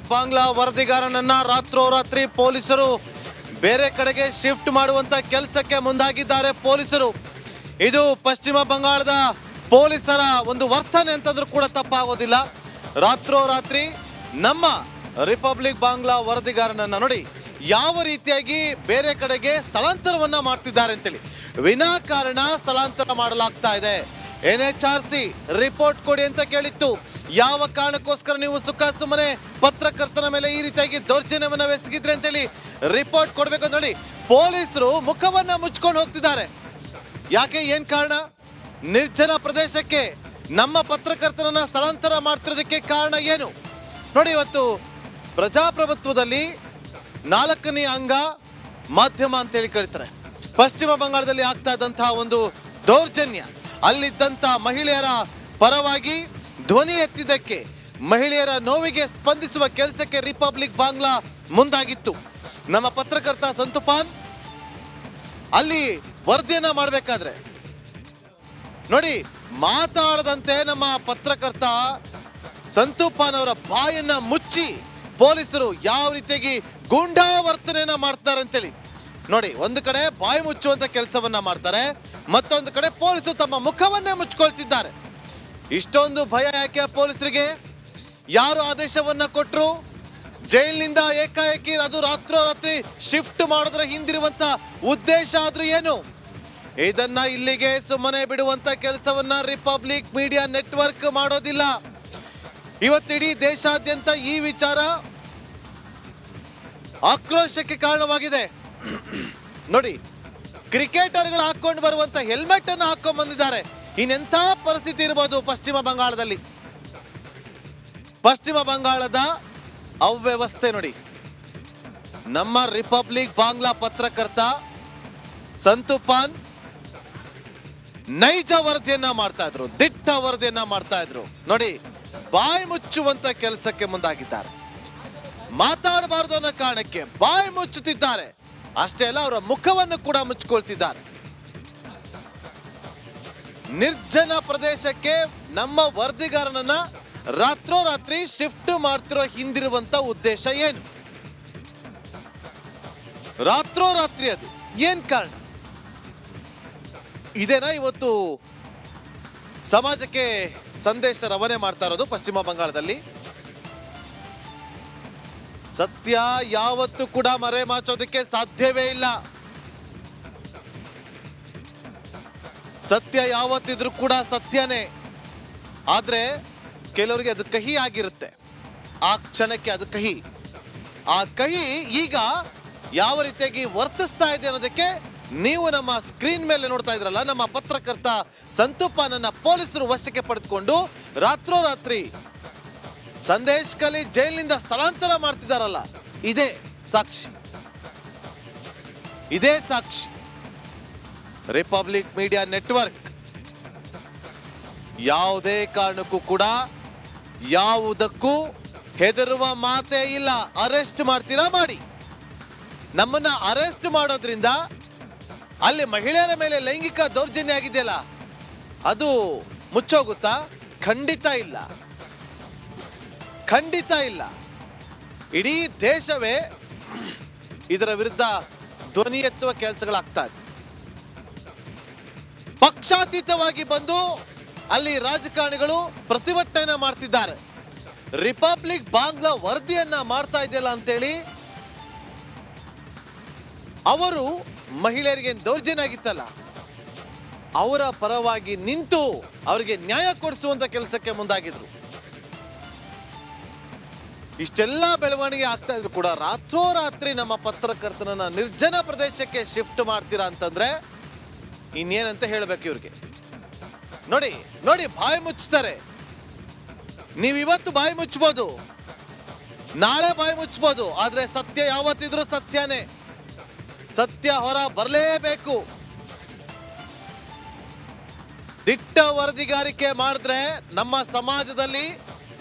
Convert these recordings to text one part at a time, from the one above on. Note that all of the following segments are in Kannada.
ರಿಪಬ್ಲಿಕ್ ಬಾಂಗ್ಲಾ ವರದಿಗಾರನನ್ನ ರಾತ್ರೋರಾತ್ರಿ ಪೊಲೀಸರು ಬೇರೆ ಕಡೆಗೆ ಶಿಫ್ಟ್ ಮಾಡುವಂತ ಕೆಲಸಕ್ಕೆ ಮುಂದಾಗಿದ್ದಾರೆ ಪೊಲೀಸರು. ಇದು ಪಶ್ಚಿಮ ಬಂಗಾಳದ ಪೊಲೀಸರ ಒಂದು ವರ್ತನೆ ಅಂತಂದ್ರೂ ಕೂಡ ತಪ್ಪಾಗೋದಿಲ್ಲ. ರಾತ್ರೋರಾತ್ರಿ ನಮ್ಮ ರಿಪಬ್ಲಿಕ್ ಬಾಂಗ್ಲಾ ವರದಿಗಾರನನ್ನ ನೋಡಿ ಯಾವ ರೀತಿಯಾಗಿ ಬೇರೆ ಕಡೆಗೆ ಸ್ಥಳಾಂತರವನ್ನ ಮಾಡ್ತಿದ್ದಾರೆ ಅಂತೇಳಿ ವಿನಾಕಾರಣ ಸ್ಥಳಾಂತರ ಮಾಡಲಾಗ್ತಾ ಇದೆ. NHRC ರಿಪೋರ್ಟ್ ಕೊಡಿ ಅಂತ ಕೇಳಿತ್ತು. ಯಾವ ಕಾರಣಕ್ಕೋಸ್ಕರ ನೀವು ಸುಮ್ಮನೆ ಪತ್ರಕರ್ತರ ಮೇಲೆ ಈ ರೀತಿಯಾಗಿ ದೌರ್ಜನ್ಯವನ್ನ ಎಸಗಿದ್ರೆ ಅಂತೇಳಿ ರಿಪೋರ್ಟ್ ಕೊಡ್ಬೇಕು ನೋಡಿ. ಪೊಲೀಸರು ಮುಖವನ್ನ ಮುಚ್ಕೊಂಡು ಹೋಗ್ತಿದ್ದಾರೆ. ಯಾಕೆ, ಏನ್ ಕಾರಣ? ನಿರ್ಜನ ಪ್ರದೇಶಕ್ಕೆ ನಮ್ಮ ಪತ್ರಕರ್ತರನ್ನ ಸ್ಥಳಾಂತರ ಮಾಡ್ತಿರೋದಕ್ಕೆ ಕಾರಣ ಏನು ನೋಡಿ. ಇವತ್ತು ಪ್ರಜಾಪ್ರಭುತ್ವದಲ್ಲಿ 4ನೇ ಅಂಗ ಮಾಧ್ಯಮ ಅಂತೇಳಿ ಕರೀತಾರೆ. ಪಶ್ಚಿಮ ಬಂಗಾಳದಲ್ಲಿ ಆಗ್ತಾ ಇದ್ದಂತಹ ಒಂದು ದೌರ್ಜನ್ಯ, ಅಲ್ಲಿದ್ದಂತ ಮಹಿಳೆಯರ ಪರವಾಗಿ ಧ್ವನಿ ಎತ್ತಿದ್ದಕ್ಕೆ, ಮಹಿಳೆಯರ ನೋವಿಗೆ ಸ್ಪಂದಿಸುವ ಕೆಲಸಕ್ಕೆ ರಿಪಬ್ಲಿಕ್ ಬಾಂಗ್ಲಾ ಮುಂದಾಗಿತ್ತು. ನಮ್ಮ ಪತ್ರಕರ್ತ ಸಂತುಪಾನ್ ಅಲ್ಲಿ ವರದಿಯನ್ನ ಮಾಡಬೇಕಾದ್ರೆ ನೋಡಿ ಮಾತಾಡದಂತೆ ನಮ್ಮ ಪತ್ರಕರ್ತ ಸಂತುಪಾನ್ ಅವರ ಬಾಯನ್ನ ಮುಚ್ಚಿ ಪೊಲೀಸರು ಯಾವ ರೀತಿಯಾಗಿ ಗೂಂಡಾ ವರ್ತನೆಯನ್ನ ಮಾಡ್ತಾರೆ ಅಂತೇಳಿ ನೋಡಿ. ಒಂದು ಕಡೆ ಬಾಯಿ ಮುಚ್ಚುವಂತ ಕೆಲಸವನ್ನ ಮಾಡ್ತಾರೆ, ಮತ್ತೊಂದು ಕಡೆ ಪೊಲೀಸರು ತಮ್ಮ ಮುಖವನ್ನೇ ಮುಚ್ಕೊಳ್ತಿದ್ದಾರೆ. ಇಷ್ಟೊಂದು ಭಯ ಯಾಕೆ ಪೊಲೀಸರಿಗೆ? ಯಾರು ಆದೇಶವನ್ನ ಕೊಟ್ಟರು? ಜೈಲಿನಿಂದ ಏಕಾಏಕಿ ಅದು ರಾತ್ರೋರಾತ್ರಿ ಶಿಫ್ಟ್ ಮಾಡೋದ್ರ ಹಿಂದಿರುವಂತ ಉದ್ದೇಶ ಆದ್ರೂ ಏನು? ಇದನ್ನ ಇಲ್ಲಿಗೆ ಸುಮ್ಮನೆ ಬಿಡುವಂತ ಕೆಲಸವನ್ನ ರಿಪಬ್ಲಿಕ್ ಮೀಡಿಯಾ ನೆಟ್ವರ್ಕ್ ಮಾಡೋದಿಲ್ಲ. ಇವತ್ತಿಡೀ ದೇಶಾದ್ಯಂತ ಈ ವಿಚಾರ ಆಕ್ರೋಶಕ್ಕೆ ಕಾರಣವಾಗಿದೆ ನೋಡಿ. ಕ್ರಿಕೆಟರ್ಗಳು ಹಾಕೊಂಡು ಬರುವಂತ ಹೆಲ್ಮೆಟ್ ಅನ್ನು ಹಾಕೊಂಡ್ ಬಂದಿದ್ದಾರೆ. ಇನ್ನೆಂಥ ಪರಿಸ್ಥಿತಿ ಇರಬಹುದು ಪಶ್ಚಿಮ ಬಂಗಾಳದಲ್ಲಿ? ಪಶ್ಚಿಮ ಬಂಗಾಳದ ಅವ್ಯವಸ್ಥೆ ನೋಡಿ. ನಮ್ಮ ರಿಪಬ್ಲಿಕ್ ಬಾಂಗ್ಲಾ ಪತ್ರಕರ್ತ ಸಂತುಪಾನ್ ನೈಜ ವರದಿಯನ್ನ ಮಾಡ್ತಾ ಇದ್ರು, ದಿಟ್ಟ ವರದಿಯನ್ನ ಮಾಡ್ತಾ ಇದ್ರು ನೋಡಿ. ಬಾಯಿ ಮುಚ್ಚುವಂತ ಕೆಲಸಕ್ಕೆ ಮುಂದಾಗಿದ್ದಾರೆ. ಮಾತಾಡಬಾರದು ಅನ್ನೋ ಕಾರಣಕ್ಕೆ ಬಾಯಿ ಮುಚ್ಚುತ್ತಿದ್ದಾರೆ. ಅಷ್ಟೇ ಅಲ್ಲ, ಅವರ ಮುಖವನ್ನು ಕೂಡ ಮುಚ್ಕೊಳ್ತಿದ್ದಾರೆ. ನಿರ್ಜನ ಪ್ರದೇಶಕ್ಕೆ ನಮ್ಮ ವರದಿಗಾರನನ್ನ ರಾತ್ರೋರಾತ್ರಿ ಶಿಫ್ಟ್ ಮಾಡ್ತಿರೋ ಹಿಂದಿರುವಂತ ಉದ್ದೇಶ ಏನು? ರಾತ್ರೋರಾತ್ರಿ ಅದು ಏನ್ ಕಾರಣ? ಇದೇನಾ ಇವತ್ತು ಸಮಾಜಕ್ಕೆ ಸಂದೇಶ ರವಾನೆ ಮಾಡ್ತಾ ಇರೋದು ಪಶ್ಚಿಮ ಬಂಗಾಳದಲ್ಲಿ? ಸತ್ಯ ಯಾವತ್ತೂ ಕೂಡ ಮರೆಮಾಚೋದಕ್ಕೆ ಸಾಧ್ಯವೇ ಇಲ್ಲ. ಸತ್ಯ ಯಾವತ್ತಿದ್ರೂ ಕೂಡ ಸತ್ಯನೇ. ಆದ್ರೆ ಕೆಲವರಿಗೆ ಅದು ಕಹಿ ಆಗಿರುತ್ತೆ. ಆ ಕ್ಷಣಕ್ಕೆ ಅದು ಕಹಿ. ಆ ಕಹಿ ಈಗ ಯಾವ ರೀತಿಯಾಗಿ ವರ್ತಿಸ್ತಾ ಇದೆ ಅನ್ನೋದಕ್ಕೆ ನೀವು ನಮ್ಮ ಸ್ಕ್ರೀನ್ ಮೇಲೆ ನೋಡ್ತಾ ಇದ್ರಲ್ಲ, ನಮ್ಮ ಪತ್ರಕರ್ತ ಸಂತುಪಾನನ್ನ ಪೊಲೀಸರು ವಶಕ್ಕೆ ಪಡೆದುಕೊಂಡು ರಾತ್ರೋರಾತ್ರಿ ಸಂದೇಶ್ ಕಲಿ ಜೈಲಿನಿಂದ ಸ್ಥಳಾಂತರ ಮಾಡ್ತಿದ್ದಾರಲ್ಲ, ಇದೇ ಸಾಕ್ಷಿ. ಇದೇ ಸಾಕ್ಷಿ. ರಿಪಬ್ಲಿಕ್ ಮೀಡಿಯಾ ನೆಟ್ವರ್ಕ್ ಯಾವುದೇ ಕಾರಣಕ್ಕೂ ಕೂಡ ಯಾವುದಕ್ಕೂ ಹೆದರುವ ಮಾತೇ ಇಲ್ಲ. ಅರೆಸ್ಟ್ ಮಾಡ್ತೀರಾ ಮಾಡಿ. ನಮ್ಮನ್ನ ಅರೆಸ್ಟ್ ಮಾಡೋದ್ರಿಂದ ಅಲ್ಲಿ ಮಹಿಳೆಯರ ಮೇಲೆ ಲೈಂಗಿಕ ದೌರ್ಜನ್ಯ ಆಗಿದೆಯಲ್ಲ, ಅದು ಮುಚ್ಚೋಗುತ್ತಾ? ಖಂಡಿತ ಇಲ್ಲ, ಖಂಡಿತ ಇಲ್ಲ. ಇಡೀ ದೇಶವೇ ಇದರ ವಿರುದ್ಧ ಧ್ವನಿ ಎತ್ತುವ ಕೆಲಸಗಳಾಗ್ತಾ ಇದೆ. ಪಕ್ಷಾತೀತವಾಗಿ ಬಂದು ಅಲ್ಲಿ ರಾಜಕಾರಣಿಗಳು ಪ್ರತಿಭಟನೆ ಮಾಡ್ತಿದ್ದಾರೆ. ರಿಪಬ್ಲಿಕ್ ಬಾಂಗ್ಲಾ ವರದಿಯನ್ನ ಮಾಡ್ತಾ ಇದೆಯಲ್ಲ ಅಂತೇಳಿ ಅವರು ಮಹಿಳೆಯರಿಗೆ ದೌರ್ಜನ್ಯ ಆಗಿತ್ತಲ್ಲ, ಅವರ ಪರವಾಗಿ ನಿಂತು ಅವರಿಗೆ ನ್ಯಾಯ ಕೊಡಿಸುವಂತ ಕೆಲಸಕ್ಕೆ ಮುಂದಾಗಿದ್ರು. ಇಷ್ಟೆಲ್ಲ ಬೆಳವಣಿಗೆ ಆಗ್ತಾ ಇದ್ರು ಕೂಡ ರಾತ್ರೋರಾತ್ರಿ ನಮ್ಮ ಪತ್ರಕರ್ತನನ್ನ ನಿರ್ಜನ ಪ್ರದೇಶಕ್ಕೆ ಶಿಫ್ಟ್ ಮಾಡ್ತೀರಾ ಅಂತಂದ್ರೆ ಇನ್ನೇನಂತ ಹೇಳ್ಬೇಕು ಇವ್ರಿಗೆ? ನೋಡಿ ನೋಡಿ, ಬಾಯಿ ಮುಚ್ತಾರೆ. ನೀವಿವತ್ತು ಬಾಯಿ ಮುಚ್ಚಬಹುದು, ನಾಳೆ ಬಾಯಿ ಮುಚ್ಚಬಹುದು, ಆದ್ರೆ ಸತ್ಯ ಯಾವತ್ತಿದ್ರೂ ಸತ್ಯನೇ. ಸತ್ಯ ಹೊರ ಬರಲೇಬೇಕು. ದಿಟ್ಟ ವರದಿಗಾರಿಕೆ ಮಾಡಿದ್ರೆ ನಮ್ಮ ಸಮಾಜದಲ್ಲಿ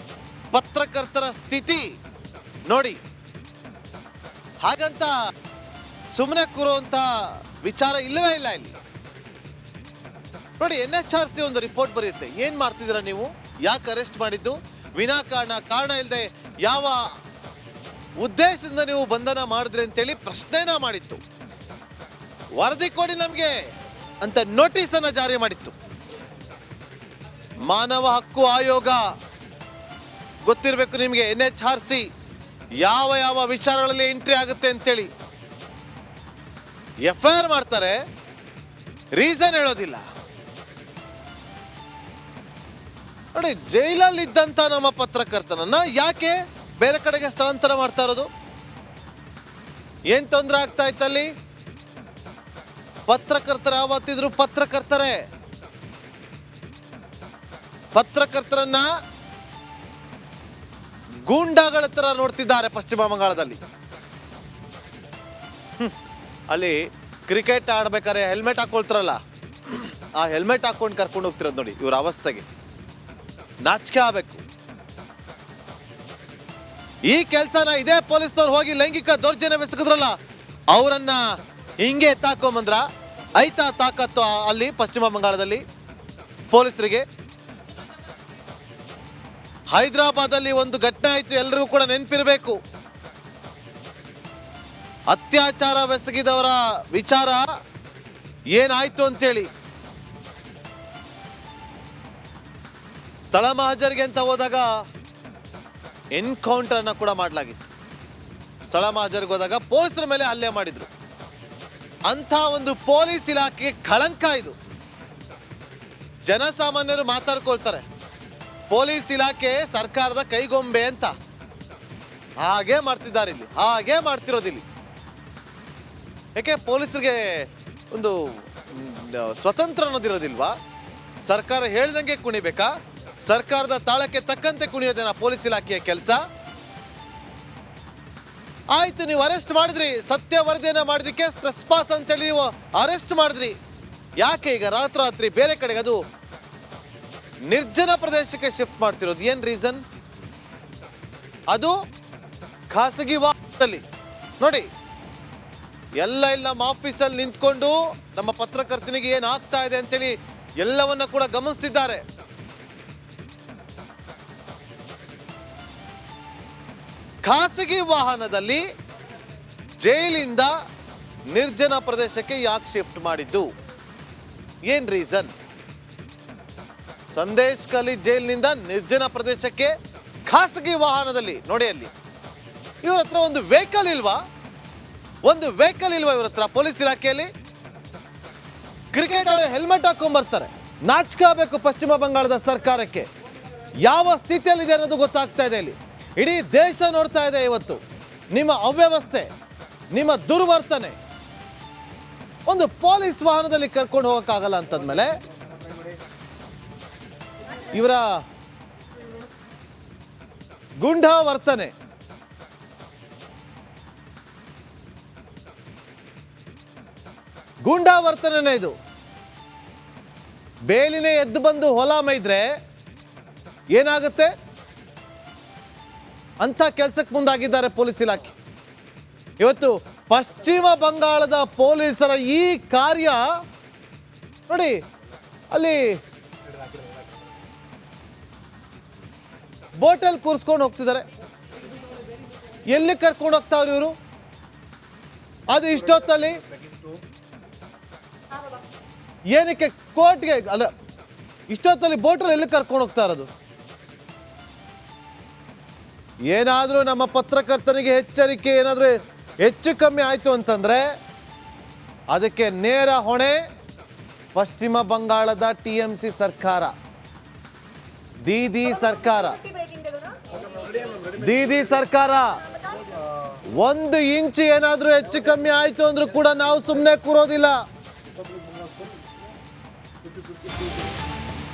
ಪತ್ರಕರ್ತರ ಸ್ಥಿತಿ ನೋಡಿ. ಹಾಗಂತ ಸುಮ್ಮನೆ ಕೂರುವಂತ ವಿಚಾರ ಇಲ್ಲವೇ ಇಲ್ಲ ಇಲ್ಲಿ ನೋಡಿ. NHRC ಒಂದು ರಿಪೋರ್ಟ್ ಬರೆಯುತ್ತೆ. ಏನ್ ಮಾಡ್ತಿದ್ದೀರಾ ನೀವು? ಯಾಕೆ ಅರೆಸ್ಟ್ ಮಾಡಿದ್ದು? ವಿನಾಕಾರಣ, ಕಾರಣ ಇಲ್ಲದೆ ಯಾವ ಉದ್ದೇಶದಿಂದ ನೀವು ಬಂಧನ ಮಾಡಿದ್ರಿ ಅಂತೇಳಿ ಪ್ರಶ್ನೆನ ಮಾಡಿತ್ತು. ವರದಿ ಕೊಡಿ ನಮಗೆ ಅಂತ ನೋಟಿಸ್ ಅನ್ನ ಜಾರಿ ಮಾಡಿತ್ತು. ಮಾನವ ಹಕ್ಕು ಆಯೋಗ ಗೊತ್ತಿರಬೇಕು ನಿಮಗೆ, NHRC ಯಾವ ಯಾವ ವಿಚಾರಗಳಲ್ಲಿ ಎಂಟ್ರಿ ಆಗುತ್ತೆ ಅಂತೇಳಿ FIR ಮಾಡ್ತಾರೆ, ರೀಸನ್ ಹೇಳೋದಿಲ್ಲ. ನೋಡಿ, ಜೈಲಲ್ಲಿ ಇದ್ದಂತ ನಮ್ಮ ಪತ್ರಕರ್ತನನ್ನ ಯಾಕೆ ಬೇರೆ ಕಡೆಗೆ ಸ್ಥಳಾಂತರ ಮಾಡ್ತಾ ಇರೋದು? ಏನ್ ತೊಂದರೆ ಆಗ್ತಾ ಇತ್ತಲ್ಲಿ? ಪತ್ರಕರ್ತರು ಯಾವತ್ತಿದ್ರು ಪತ್ರಕರ್ತರನ್ನ ಗೂಂಡಾಗಳ ತರ ನೋಡ್ತಿದ್ದಾರೆ ಪಶ್ಚಿಮ ಬಂಗಾಳದಲ್ಲಿ. ಅಲ್ಲಿ ಕ್ರಿಕೆಟ್ ಆಡ್ಬೇಕಾದ್ರೆ ಹೆಲ್ಮೆಟ್ ಹಾಕೊಳ್ತಾರಲ್ಲ, ಆ ಹೆಲ್ಮೆಟ್ ಹಾಕೊಂಡು ಕರ್ಕೊಂಡು ಹೋಗ್ತಿರೋದು ನೋಡಿ ಇವ್ರ ಅವಸ್ಥೆಗೆ. ನಾಚಿಕೆ ಆಗ್ಬೇಕು. ಈ ಕೆಲಸನ ಇದೇ ಪೊಲೀಸ್ನವ್ರು ಹೋಗಿ ಲೈಂಗಿಕ ದೌರ್ಜನ್ಯ ಬೆಸಗಿದ್ರಲ್ಲ, ಅವರನ್ನ ಹಿಂಗೆ ಎತ್ತಾಕೊಂಬಂದ್ರ ಐತಾ ತಾಕತ್ತು ಅಲ್ಲಿ ಪಶ್ಚಿಮ ಬಂಗಾಳದಲ್ಲಿ ಪೊಲೀಸರಿಗೆ. ಹೈದರಾಬಾದಲ್ಲಿ ಒಂದು ಘಟನೆ ಆಯ್ತು, ಎಲ್ಲರಿಗೂ ಕೂಡ ನೆನಪಿರಬೇಕು. ಅತ್ಯಾಚಾರ ಬೆಸಗಿದವರ ವಿಚಾರ ಏನಾಯ್ತು ಅಂತೇಳಿ ಸ್ಥಳ ಮಹಜರಿಗೆ ಅಂತ ಹೋದಾಗ ಎನ್ಕೌಂಟರ್ ಅನ್ನ ಕೂಡ ಮಾಡಲಾಗಿತ್ತು. ಸ್ಥಳ ಮಹಜರಿಗೆ ಹೋದಾಗ ಪೊಲೀಸರ ಮೇಲೆ ಹಲ್ಲೆ ಮಾಡಿದ್ರು. ಅಂತ ಒಂದು ಪೊಲೀಸ್ ಇಲಾಖೆಗೆ ಕಳಂಕ ಇದು. ಜನಸಾಮಾನ್ಯರು ಮಾತಾಡ್ಕೊಳ್ತಾರೆ ಪೊಲೀಸ್ ಇಲಾಖೆ ಸರ್ಕಾರದ ಕೈಗೊಂಬೆ ಅಂತ. ಹಾಗೆ ಮಾಡ್ತಿದ್ದಾರೆ ಇಲ್ಲಿ, ಹಾಗೆ ಮಾಡ್ತಿರೋದಿಲ್ಲಿ. ಯಾಕೆ ಪೊಲೀಸರಿಗೆ ಒಂದು ಸ್ವತಂತ್ರ ಅನ್ನೋದಿರೋದಿಲ್ವಾ? ಸರ್ಕಾರ ಹೇಳ್ದಂಗೆ ಕುಣಿಬೇಕಾ? ಸರ್ಕಾರದ ತಾಳಕ್ಕೆ ತಕ್ಕಂತೆ ಕುಣಿಯೋದೇನಾ ಪೊಲೀಸ್ ಇಲಾಖೆಯ ಕೆಲಸ? ಆಯ್ತು, ನೀವು ಅರೆಸ್ಟ್ ಮಾಡಿದ್ರಿ, ಸತ್ಯ ವರದಿಯನ್ನ ಮಾಡಿದಕ್ಕೆ ಸ್ಟ್ರೆಸ್ ಪಾಸ್ ಅಂತೇಳಿ ನೀವು ಅರೆಸ್ಟ್ ಮಾಡಿದ್ರಿ. ಯಾಕೆ ಈಗ ರಾತ್ರೋರಾತ್ರಿ ಬೇರೆ ಕಡೆಗೆ, ಅದು ನಿರ್ಜನ ಪ್ರದೇಶಕ್ಕೆ ಶಿಫ್ಟ್ ಮಾಡ್ತಿರೋದು? ಏನ್ ರೀಸನ್? ಅದು ಖಾಸಗಿ ವಾಹನದಲ್ಲಿ. ನೋಡಿ, ಎಲ್ಲ ನಮ್ಮ ಆಫೀಸಲ್ಲಿ ನಿಂತ್ಕೊಂಡು ನಮ್ಮ ಪತ್ರಕರ್ತನಿಗೆ ಏನ್ ಆಗ್ತಾ ಇದೆ ಅಂತೇಳಿ ಎಲ್ಲವನ್ನ ಕೂಡ ಗಮನಿಸ್ತಿದ್ದಾರೆ. ಖಾಸಗಿ ವಾಹನದಲ್ಲಿ ಜೈಲಿಂದ ನಿರ್ಜನ ಪ್ರದೇಶಕ್ಕೆ ಯಾಕೆ ಶಿಫ್ಟ್ ಮಾಡಿದ್ದು? ಏನ್ ರೀಸನ್? ಸಂದೇಶ್ ಕಲಿ ಜೈಲಿನಿಂದ ನಿರ್ಜನ ಪ್ರದೇಶಕ್ಕೆ ಖಾಸಗಿ ವಾಹನದಲ್ಲಿ. ನೋಡಿ, ಅಲ್ಲಿ ಇವ್ರ ಹತ್ರ ಒಂದು ವೆಹಿಕಲ್ ಇಲ್ವಾ? ಇವ್ರ ಹತ್ರ ಪೊಲೀಸ್ ಇಲಾಖೆಯಲ್ಲಿ? ಕ್ರಿಕೆಟ್ ಆಡೋ ಹೆಲ್ಮೆಟ್ ಹಾಕೊಂಡ್ ಬರ್ತಾರೆ. ನಾಚಿಕೆ ಪಶ್ಚಿಮ ಬಂಗಾಳದ ಸರ್ಕಾರಕ್ಕೆ. ಯಾವ ಸ್ಥಿತಿಯಲ್ಲಿದೆ ಅನ್ನೋದು ಗೊತ್ತಾಗ್ತಾ ಇದೆ ಇಲ್ಲಿ. ಇಡೀ ದೇಶ ನೋಡ್ತಾ ಇದೆ ಇವತ್ತು ನಿಮ್ಮ ಅವ್ಯವಸ್ಥೆ, ನಿಮ್ಮ ದುರ್ವರ್ತನೆ. ಒಂದು ಪೊಲೀಸ್ ವಾಹನದಲ್ಲಿ ಕರ್ಕೊಂಡು ಹೋಗಕ್ಕಾಗಲ್ಲ ಅಂತಂದ್ಮೇಲೆ ಇವರ ಗುಂಡಾ ವರ್ತನೆ. ಗೂಂಡಾ ವರ್ತನೆ ಇದು. ಬೇಲಿನೇ ಎದ್ದು ಬಂದು ಹೊಲ ಮೈದ್ರೆ ಏನಾಗುತ್ತೆ? ಅಂತ ಕೆಲಸಕ್ಕೆ ಮುಂದಾಗಿದ್ದಾರೆ ಪೊಲೀಸ್ ಇಲಾಖೆ. ಇವತ್ತು ಪಶ್ಚಿಮ ಬಂಗಾಳದ ಪೊಲೀಸರ ಈ ಕಾರ್ಯ ನೋಡಿ, ಅಲ್ಲಿ ಬೋಟಲ್ಲಿ ಕೂರಿಸ್ಕೊಂಡು ಹೋಗ್ತಿದ್ದಾರೆ. ಎಲ್ಲಿ ಕರ್ಕೊಂಡು ಹೋಗ್ತಾವ್ರಿ ಇವರು? ಅದು ಇಷ್ಟೊತ್ತಲ್ಲಿ ಏನಕ್ಕೆ ಕೋರ್ಟ್ಗೆ ಅಲ್ಲ, ಇಷ್ಟೊತ್ತಲ್ಲಿ ಬೋಟಲ್ಲಿ ಎಲ್ಲಿ ಕರ್ಕೊಂಡು ಹೋಗ್ತಾ ಇರೋದು? ಏನಾದರೂ ನಮ್ಮ ಪತ್ರಕರ್ತನಿಗೆ ಎಚ್ಚರಿಕೆ ಏನಾದರೂ ಹೆಚ್ಚು ಕಮ್ಮಿ ಆಯಿತು ಅಂತಂದ್ರೆ ಅದಕ್ಕೆ ನೇರ ಹೊಣೆ ಪಶ್ಚಿಮ ಬಂಗಾಳದ TMC ಸರ್ಕಾರ, ದೀದಿ ಸರ್ಕಾರ. 1 ಇಂಚು ಏನಾದರೂ ಹೆಚ್ಚು ಕಮ್ಮಿ ಆಯಿತು ಅಂದ್ರೂ ಕೂಡ ನಾವು ಸುಮ್ಮನೆ ಕೂರೋದಿಲ್ಲ.